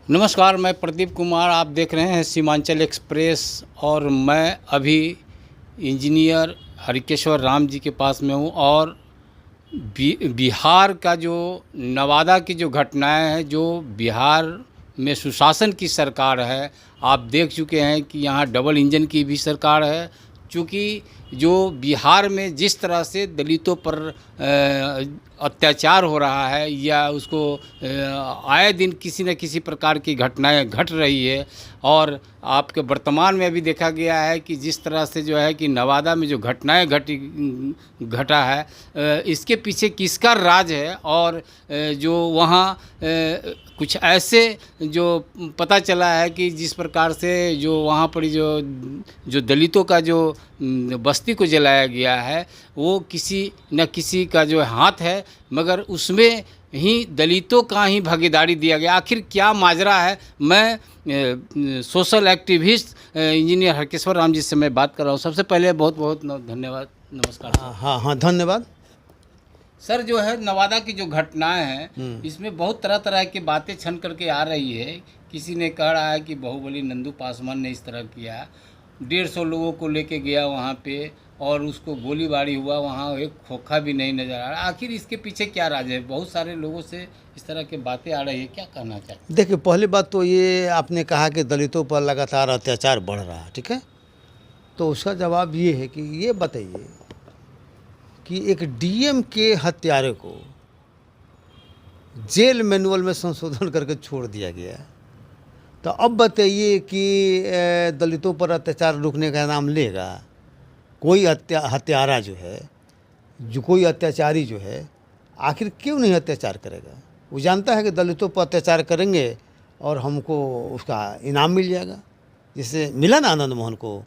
नमस्कार, मैं प्रदीप कुमार। आप देख रहे हैं सीमांचल एक्सप्रेस और मैं अभी इंजीनियर हरिकेश्वर राम जी के पास में हूँ। और बिहार का जो नवादा की जो घटनाएं हैं, जो बिहार में सुशासन की सरकार है, आप देख चुके हैं कि यहाँ डबल इंजन की भी सरकार है। चूँकि जो बिहार में जिस तरह से दलितों पर अत्याचार हो रहा है या उसको आए दिन किसी न किसी प्रकार की घटनाएं घट रही है, और आपके वर्तमान में अभी देखा गया है कि जिस तरह से जो है कि नवादा में जो घटनाएं घटा है, इसके पीछे किसका राज है। और जो वहाँ कुछ ऐसे जो पता चला है कि जिस प्रकार से जो वहाँ पर जो दलितों का जो बस्ती को जलाया गया है, वो किसी न किसी का जो हाथ है, मगर उसमें ही दलितों का ही भागीदारी दिया गया। आखिर क्या माजरा है? मैं social activist engineer हरकेश्वर Ram ji से मैं बात कर रहा हूँ। सबसे पहले बहुत बहुत धन्यवाद, नमस्कार। हाँ धन्यवाद सर, जो है नवादा की जो घटनाएं हैं, इसमें बहुत तरह तरह की बातें छन करके आ रही है। किसी ने कह रहा है कि बाहुबली नंदू पासवान ने इस तरह किया, 150 लोगों को लेके गया वहाँ पे और उसको गोलीबारी हुआ, वहाँ एक खोखा भी नहीं नज़र आ रहा। आखिर इसके पीछे क्या राज है? बहुत सारे लोगों से इस तरह की बातें आ रही है, क्या कहना चाहते हैं? देखिए, पहली बात तो ये आपने कहा कि दलितों पर लगातार अत्याचार बढ़ रहा है, ठीक है। तो उसका जवाब ये है कि ये बताइए कि एक डीएम के हत्यारे को जेल मैनुअल में संशोधन करके छोड़ दिया गया, तो अब बताइए कि दलितों पर अत्याचार रुकने का नाम लेगा कोई हत्यारा जो है, जो कोई अत्याचारी जो है, आखिर क्यों नहीं अत्याचार करेगा? वो जानता है कि दलितों पर अत्याचार करेंगे और हमको उसका इनाम मिल जाएगा। जैसे मिला ना आनंद मोहन को,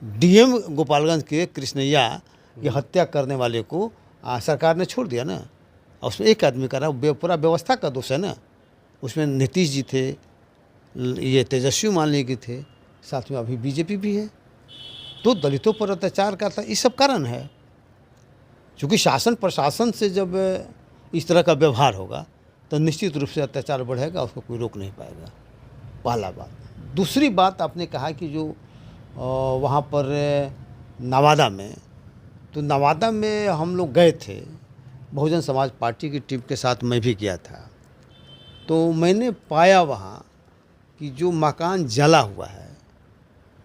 डीएम गोपालगंज के कृष्णैया की हत्या करने वाले को सरकार ने छोड़ दिया ना। और उसमें एक आदमी का रहा, पूरा व्यवस्था का दोष है ना। उसमें नीतीश जी थे, ये तेजस्वी मालिनी की थे, साथ में अभी बीजेपी भी है। तो दलितों पर अत्याचार का ये सब कारण है। क्योंकि शासन प्रशासन से जब इस तरह का व्यवहार होगा तो निश्चित रूप से अत्याचार बढ़ेगा, उसको कोई रोक नहीं पाएगा। पहला बात। दूसरी बात, आपने कहा कि जो वहाँ पर नवादा में, तो नवादा में हम लोग गए थे, बहुजन समाज पार्टी की टीम के साथ मैं भी गया था। तो मैंने पाया वहाँ कि जो मकान जला हुआ है,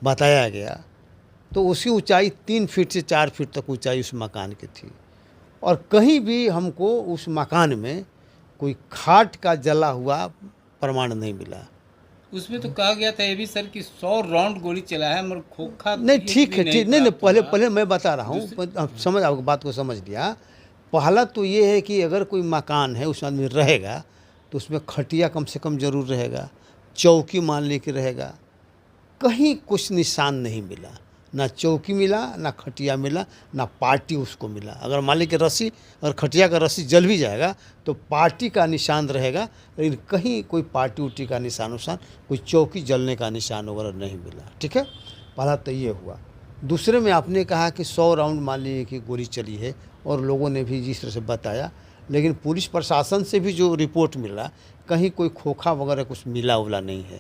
बताया गया, तो उसकी ऊंचाई 3 फीट से 4 फीट तक ऊंचाई उस मकान की थी। और कहीं भी हमको उस मकान में कोई खाट का जला हुआ प्रमाण नहीं मिला। उसमें तो कहा गया था ये भी सर कि 100 राउंड गोली चला है, मगर खोखा नहीं, ठीक है, ठीक नहीं, पहले मैं बता रहा हूँ, समझ, आपकी बात को समझ लिया। पहला तो ये है कि अगर कोई मकान है, उस आदमी रहेगा तो उसमें खटिया कम से कम ज़रूर रहेगा, चौकी मान ली कि रहेगा। कहीं कुछ निशान नहीं मिला, ना चौकी मिला, ना खटिया मिला, ना पार्टी उसको मिला। अगर मान ली कि रस्सी और खटिया का रस्सी जल भी जाएगा तो पार्टी का निशान रहेगा, लेकिन कहीं कोई पार्टी उटी का निशान, कोई चौकी जलने का निशान वगैरह नहीं मिला, ठीक है। पहला तो ये हुआ। दूसरे में आपने कहा कि 100 राउंड मान लीजिए कि गोली चली है, और लोगों ने भी जिस तरह से बताया, लेकिन पुलिस प्रशासन से भी जो रिपोर्ट मिला, कहीं कोई खोखा वगैरह कुछ मिला उला नहीं है।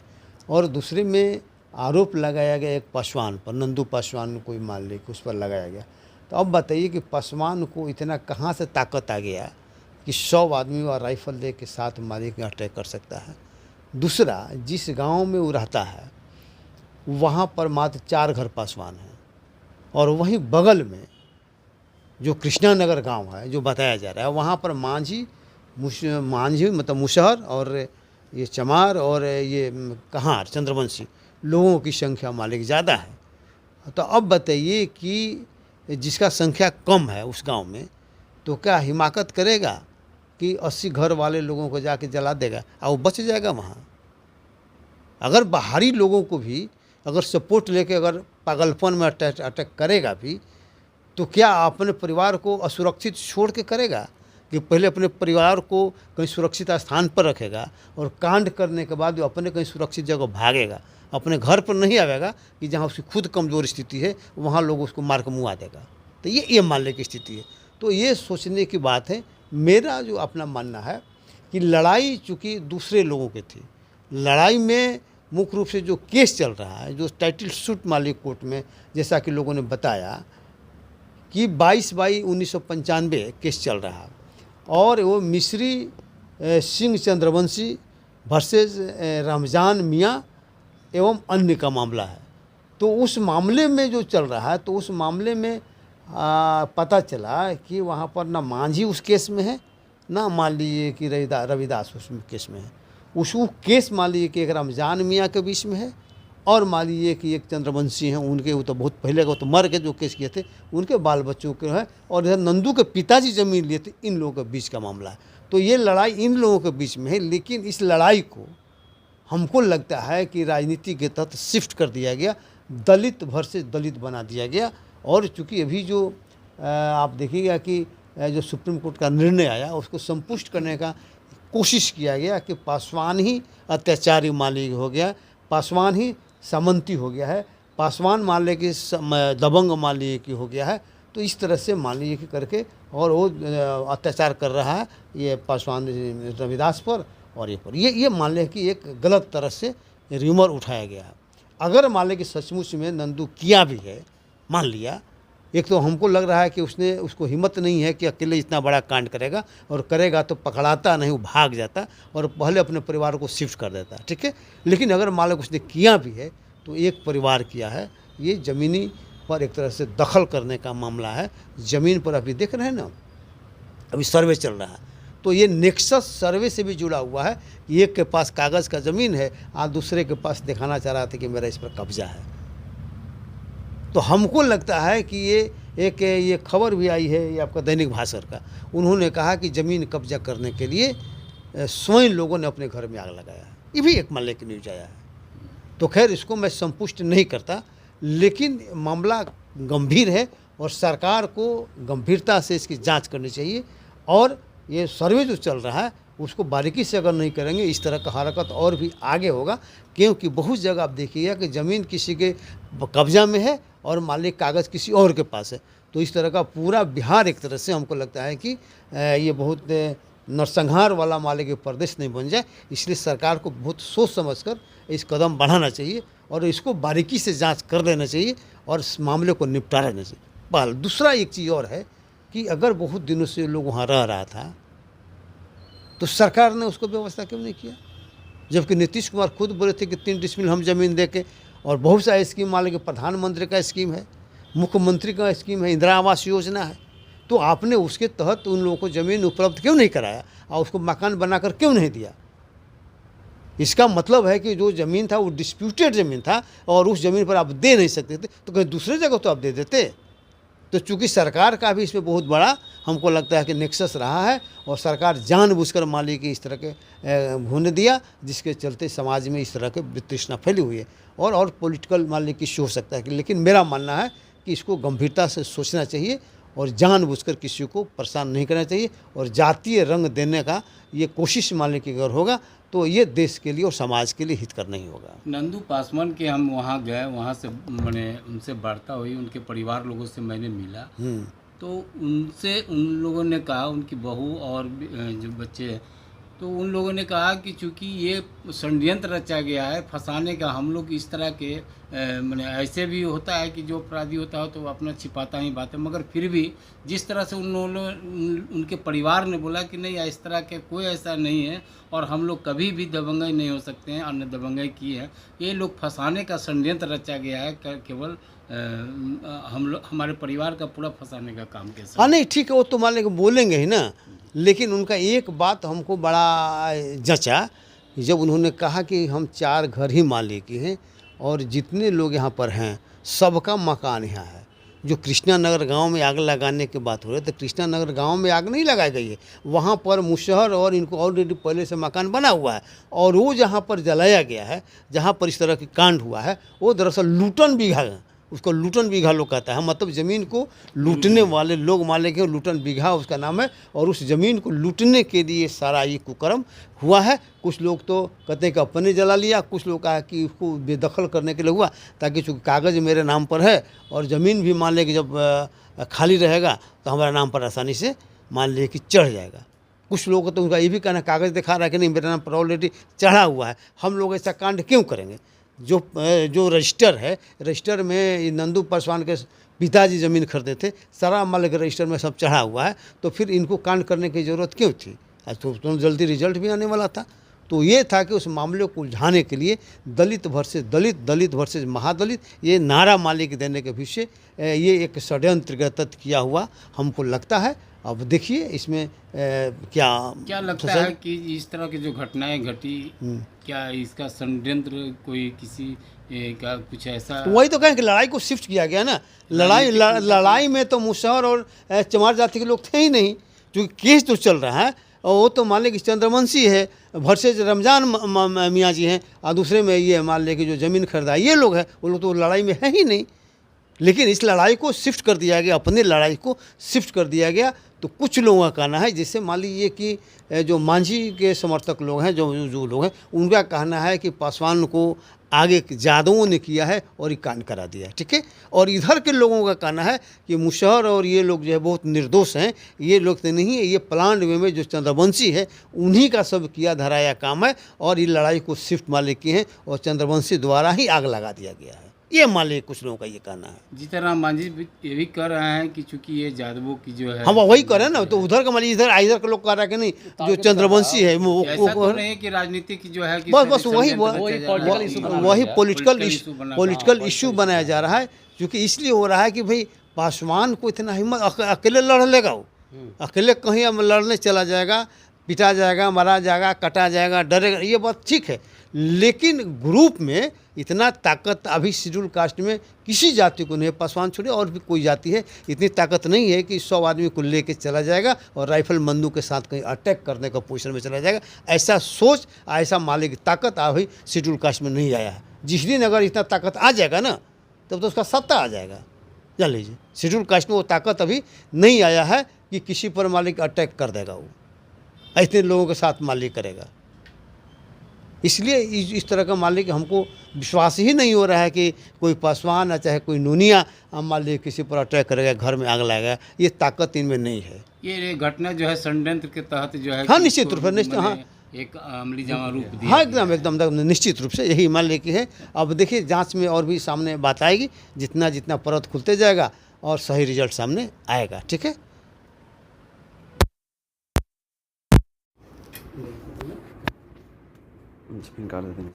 और दूसरे में आरोप लगाया गया एक पासवान पर, नंदू पासवान कोई मान ले कि उस पर लगाया गया। तो अब बताइए कि पासवान को इतना कहाँ से ताकत आ गया कि 100 आदमी और राइफल ले के साथ मालिक अटैक कर सकता है। दूसरा, जिस गांव में वो रहता है वहाँ पर मात्र 4 घर पासवान हैं, और वहीं बगल में जो कृष्णा नगर गाँव है जो बताया जा रहा है, वहाँ पर मांझी मतलब मुशहर और ये चमार और ये कहार चंद्रवंशी लोगों की संख्या मालिक ज़्यादा है। तो अब बताइए कि जिसका संख्या कम है उस गांव में, तो क्या हिमाकत करेगा कि 80 घर वाले लोगों को जाके जला देगा और वो बच जाएगा वहाँ? अगर बाहरी लोगों को भी अगर सपोर्ट लेके अगर पागलपन में अटैक करेगा भी, तो क्या अपने परिवार को असुरक्षित छोड़ के करेगा? कि पहले अपने परिवार को कहीं सुरक्षित स्थान पर रखेगा और कांड करने के बाद अपने कहीं सुरक्षित जगह भागेगा, अपने घर पर नहीं आवेगा कि जहाँ उसकी खुद कमज़ोर स्थिति है वहाँ लोग उसको मार के मुआ देगा। तो ये मानने की स्थिति है। तो ये सोचने की बात है। मेरा जो अपना मानना है कि लड़ाई चूँकि दूसरे लोगों की थी, लड़ाई में मुख्य रूप से जो केस चल रहा है, जो टाइटल सूट मालिक कोर्ट में, जैसा कि लोगों ने बताया कि 22/1995 केस चल रहा है और वो मिस्री सिंह चंद्रवंशी वर्सेस रमजान मियाँ एवं अन्य का मामला है। तो उस मामले में जो चल रहा है, तो उस मामले में पता चला कि वहाँ पर ना मांझी उस केस में है, ना मान लीजिए कि रविदास उस केस में है। उस केस मान लीजिए कि एक रमजान मियाँ के बीच में है और मान लीजिए कि एक चंद्रवंशी हैं, उनके वो तो बहुत पहले का, तो मर के जो केस किए थे उनके बाल बच्चों के हैं, और इधर नंदू के पिताजी ज़मीन लिए थे, इन लोगों के बीच का मामला है। तो ये लड़ाई इन लोगों के बीच में है, लेकिन इस लड़ाई को हमको लगता है कि राजनीति के तहत शिफ्ट कर दिया गया, दलित वर्सेस दलित बना दिया गया। और चूँकि अभी जो आप देखिएगा कि जो सुप्रीम कोर्ट का निर्णय आया, उसको संपुष्ट करने का कोशिश किया गया कि पासवान ही अत्याचारी मालिक हो गया, पासवान ही सामंती हो गया है, पासवान मान लीजिए कि दबंग मान लीजिए कि हो गया है। तो इस तरह से मान लीजिए कि करके और वो अत्याचार कर रहा है ये पासवान रविदास पर और ये पर, ये मान लीजिए कि एक गलत तरह से र्यूमर उठाया गया है। अगर मान लीजिए कि सचमुच में नंदू किया भी है, मान लिया, एक तो हमको लग रहा है कि उसको हिम्मत नहीं है कि अकेले इतना बड़ा कांड करेगा, और करेगा तो पकड़ाता नहीं, वो भाग जाता और पहले अपने परिवार को शिफ्ट कर देता, ठीक है। लेकिन अगर मान लो उसने किया भी है तो एक परिवार किया है, ये ज़मीनी पर एक तरह से दखल करने का मामला है। ज़मीन पर अभी देख रहे हैं ना, अभी सर्वे चल रहा है, तो ये नेक्सस सर्वे से भी जुड़ा हुआ है। एक के पास कागज़ का ज़मीन है और दूसरे के पास दिखाना चाह रहा था कि मेरा इस पर कब्जा है। तो हमको लगता है कि ये खबर भी आई है, ये आपका दैनिक भास्कर का, उन्होंने कहा कि ज़मीन कब्जा करने के लिए स्वयं लोगों ने अपने घर में आग लगाया। ये भी एक मामले की न्यूज आया है। तो खैर इसको मैं संपुष्ट नहीं करता, लेकिन मामला गंभीर है और सरकार को गंभीरता से इसकी जांच करनी चाहिए। और ये सर्वे जो चल रहा है उसको बारीकी से अगर नहीं करेंगे, इस तरह का हरकत और भी आगे होगा। क्योंकि बहुत जगह आप देखिएगा कि ज़मीन किसी के कब्जा में है और मालिक कागज़ किसी और के पास है। तो इस तरह का पूरा बिहार एक तरह से हमको लगता है कि ये बहुत नरसंहार वाला मालिक प्रदेश नहीं बन जाए। इसलिए सरकार को बहुत सोच समझकर इस कदम बढ़ाना चाहिए और इसको बारीकी से जांच कर लेना चाहिए और इस मामले को निपटा लेना चाहिए। पहले दूसरा एक चीज़ और है कि अगर बहुत दिनों से लोग वहाँ रह रहा था तो सरकार ने उसको व्यवस्था क्यों नहीं किया, जबकि नीतीश कुमार खुद बोले थे कि 3 डिसमिल हम ज़मीन दे के, और बहुत सारे स्कीम मान लीजिए प्रधानमंत्री का स्कीम है, मुख्यमंत्री का स्कीम है, इंदिरा आवास योजना है। तो आपने उसके तहत उन लोगों को ज़मीन उपलब्ध क्यों नहीं कराया और उसको मकान बनाकर क्यों नहीं दिया? इसका मतलब है कि जो ज़मीन था वो डिस्प्यूटेड ज़मीन था और उस ज़मीन पर आप दे नहीं सकते थे, तो कहीं दूसरे जगह तो आप दे देते। तो चूँकि सरकार का भी इसमें बहुत बड़ा हमको लगता है कि नेक्सस रहा है और सरकार जानबूझकर मालिक की इस तरह के होने दिया, जिसके चलते समाज में इस तरह के वितृष्णा फैली हुई है और पॉलिटिकल मालिक इश्यू हो सकता है। लेकिन मेरा मानना है कि इसको गंभीरता से सोचना चाहिए और जानबूझकर किसी को परेशान नहीं करना चाहिए, और जातीय रंग देने का ये कोशिश मालिक की अगर होगा तो ये देश के लिए और समाज के लिए हितकर नहीं होगा। नंदू पासवान के हम वहाँ गए, वहाँ से मैंने उनसे वार्ता हुई, उनके परिवार लोगों से मैंने मिला। तो उनसे उन लोगों ने कहा, उनकी बहू और जो बच्चे हैं, तो उन लोगों ने कहा कि चूँकि ये षड्यंत्र रचा गया है फंसाने का, हम लोग इस तरह के मैंने ऐसे भी होता है कि जो अपराधी होता है तो वो अपना छिपाता ही बात है, मगर फिर भी जिस तरह से उनके परिवार ने बोला कि नहीं इस तरह के कोई ऐसा नहीं है और हम लोग कभी भी दबंगई नहीं हो सकते हैं, अन्य दबंगई की है, ये लोग फंसाने का षड्यंत्र रचा गया है, केवल हम लोग हमारे परिवार का पूरा फंसाने का काम कैसा। हाँ नहीं ठीक है, वो तो मान लेंगे बोलेंगे ही ना, लेकिन उनका एक बात हमको बड़ा जचा, जब उन्होंने कहा कि हम 4 घर ही मालिक हैं और जितने लोग यहाँ पर हैं सबका मकान यहाँ है। जो कृष्णा नगर गांव में आग लगाने की बात हो रही है, तो कृष्णा नगर गांव में आग नहीं लगाई गई है, वहाँ पर मुशहर और इनको ऑलरेडी पहले से मकान बना हुआ है, और वो जहाँ पर जलाया गया है, जहाँ पर इस तरह की कांड हुआ है, वो दरअसल लूटन बीघा है, उसको लूटन बीघा लोग कहता है, मतलब ज़मीन को लूटने वाले लोग मालिक हैं, लूटन बीघा उसका नाम है, और उस ज़मीन को लूटने के लिए सारा ये कुकर्म हुआ है। कुछ लोग तो कहते हैं कि अपने जला लिया, कुछ लोग कहा कि उसको बेदखल करने के लिए हुआ, ताकि चूँकि कागज़ मेरे नाम पर है और ज़मीन भी मान लें कि जब खाली रहेगा तो हमारा नाम पर आसानी से मान लिए कि चढ़ जाएगा। कुछ लोगों को तो उनका ये भी कहना, कागज़ दिखा रहा है कि नहीं मेरा नाम पर ऑलरेडी चढ़ा हुआ है, हम लोग ऐसा कांड क्यों करेंगे। जो रजिस्टर है, रजिस्टर में ये नंदू पासवान के पिताजी ज़मीन खरीदे थे, सारा मालिक रजिस्टर में सब चढ़ा हुआ है, तो फिर इनको कांड करने की ज़रूरत क्यों थी। तो जल्दी रिजल्ट भी आने वाला था। तो ये था कि उस मामले को उलझाने के लिए दलित वर्सेस दलित, दलित वर्सेस महादलित, ये नारा मालिक देने के पीछे ये एक षड्यंत्रगत किया हुआ हमको लगता है। अब देखिए इसमें क्या लगता है कि इस तरह की जो घटनाएं घटी, क्या इसका षड्यंत्र कोई किसी का कुछ ऐसा। तो वही तो कहें कि लड़ाई को शिफ्ट किया गया ना। लड़ाई में तो मुसहर और चमार जाति के लोग थे ही नहीं, क्योंकि केस तो चल रहा है और वो तो मान लें कि चंद्रवंशी है, वर्सेज रमजान मियाँ जी हैं, और दूसरे में ये मान लें कि जो ज़मीन खरीदा ये लोग हैं, वो लोग तो लड़ाई में है ही नहीं। लेकिन इस लड़ाई को शिफ्ट कर दिया गया, अपने लड़ाई को शिफ्ट कर दिया गया। तो कुछ लोगों का कहना है, जैसे मान लीजिए कि जो मांझी के समर्थक लोग हैं, जो लोग हैं, उनका कहना है कि पासवान को आगे यादवों ने किया है और ये कांड करा दिया है, ठीक है। और इधर के लोगों का कहना है कि मुशहर और ये लोग जो है बहुत निर्दोष हैं, ये लोग तो नहीं है, ये प्लान वे में जो चंद्रवंशी है उन्हीं का सब किया धराया काम है, और ये लड़ाई को शिफ्ट मालिक की हैं और चंद्रवंशी द्वारा ही आग लगा दिया गया है। ये मालिक कुछ लोगों का ये कहना है। जीतनराम मांझी ये भी कह रहे हैं कि चूंकि ये यादवों की जो है, हम वही कर रहे हैं ना, तो उधर का मालिक इधर का लोग कह रहा है कि नहीं जो चंद्रवंशी है वो ऐसा तो नहीं कि राजनीतिक जो है कि बस वही पॉलिटिकल इशू बनाया जा रहा है। क्योंकि इसलिए हो रहा है कि भाई पासवान को इतना हिम्मत, अकेले लड़ लेगा वो, अकेले कहीं अब लड़ने चला जाएगा, पिटा जाएगा, मारा जाएगा, कटा जाएगा, डरेगा, ये बात ठीक है। लेकिन ग्रुप में इतना ताकत अभी शेड्यूल कास्ट में किसी जाति को नहीं है, पासवान छोड़े और भी कोई जाति है, इतनी ताकत नहीं है कि 100 आदमी को लेके चला जाएगा और राइफल बंदूक के साथ कहीं अटैक करने का पोजीशन में चला जाएगा। ऐसा सोच, ऐसा मालिक ताकत अभी शेड्यूल कास्ट में नहीं आया है। जिस दिन अगर इतना ताकत आ जाएगा ना, तब तो उसका सत्ता आ जाएगा। जान लीजिए शेड्यूल कास्ट में वो ताकत अभी नहीं आया है कि किसी पर मालिक अटैक कर देगा, वो इतने लोगों के साथ मालिक करेगा। इसलिए इस तरह का मालिक हमको विश्वास ही नहीं हो रहा है कि कोई पासवान या चाहे कोई नूनिया मालिक किसी पर अटैक करेगा, घर में आग लगाएगा, ये ताकत इनमें नहीं है। ये घटना जो है षड्यंत्र के तहत जो है, हाँ निश्चित रूप से, हाँ एक अमली जामा रूप दिया। हाँ एकदम निश्चित रूप से यही मान ले की है। अब देखिए जांच में और भी सामने बात आएगी, जितना जितना परत खुलते जाएगा और सही रिजल्ट सामने आएगा, ठीक है। निकाल देते हैं।